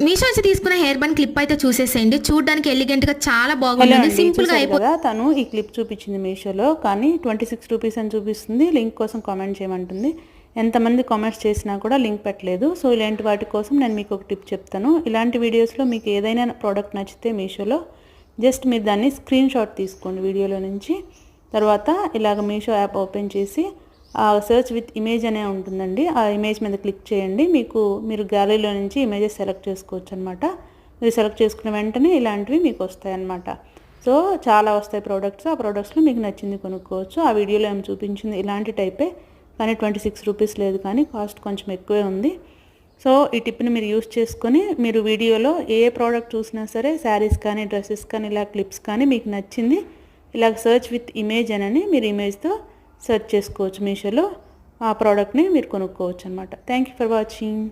మీషో నుంచి తీసుకున్న hair bun clip అయితే చూసేసేయండి. చూడడానికి ఎలిగెంట్ గా చాలా హలో బాగుంటుంది. అండి, సింపుల్ గా చూసారు అయిపోతుంది. కదా తను ఈ క్లిప్ చూపించింది మీషోలో, కానీ 26 రూపీస్ అని చూపిస్తుంది. లింక్ కోసం కామెంట్ చేయమంటుంది. ఎంతమంది కామెంట్స్ చేసినా కూడా లింక్ పెట్టలేదు. సో ఇలాంటి వాటి కోసం నేను మీకు ఒక టిప్ చెప్తాను. ఇలాంటి వీడియోస్లో మీకు ఏదైనా ప్రోడక్ట్ నచ్చితే మీషోలో జస్ట్ మీరు దాన్ని స్క్రీన్ షాట్ తీసుకోండి వీడియోలో నుంచి. తర్వాత ఇలాగ మీషో యాప్ ఓపెన్ చేసి సర్చ్ విత్ ఇమేజ్ అనే ఉంటుందండి. ఆ ఇమేజ్ మీద క్లిక్ చేయండి. మీరు గ్యాలరీలో నుంచి ఇమేజెస్ సెలెక్ట్ చేసుకోవచ్చు అనమాట. మీరు సెలెక్ట్ చేసుకున్న వెంటనే ఇలాంటివి మీకు వస్తాయి అన్నమాట. సో చాలా వస్తాయి ప్రోడక్ట్స్. ఆ ప్రోడక్ట్స్లో మీకు నచ్చింది కొనుక్కోవచ్చు. ఆ వీడియోలో ఏమి చూపించింది ఇలాంటి టైపే, కానీ 26 రూపీస్ లేదు, కానీ కాస్ట్ కొంచెం ఎక్కువే ఉంది. సో ఈ టిప్ని మీరు యూస్ చేసుకొని మీరు వీడియోలో ఏ ప్రోడక్ట్ చూసినా సరే, శారీస్ కానీ డ్రెస్సెస్ కానీ ఇలా క్లిప్స్ కానీ మీకు నచ్చింది ఇలాగ సర్చ్ విత్ ఇమేజ్ అని మీరు ఇమేజ్తో సెర్చ్ చేసుకోవచ్చు మీషోలో. ఆ ప్రోడక్ట్ని మీరు కొనుక్కోవచ్చు అనమాట. Thank you for watching.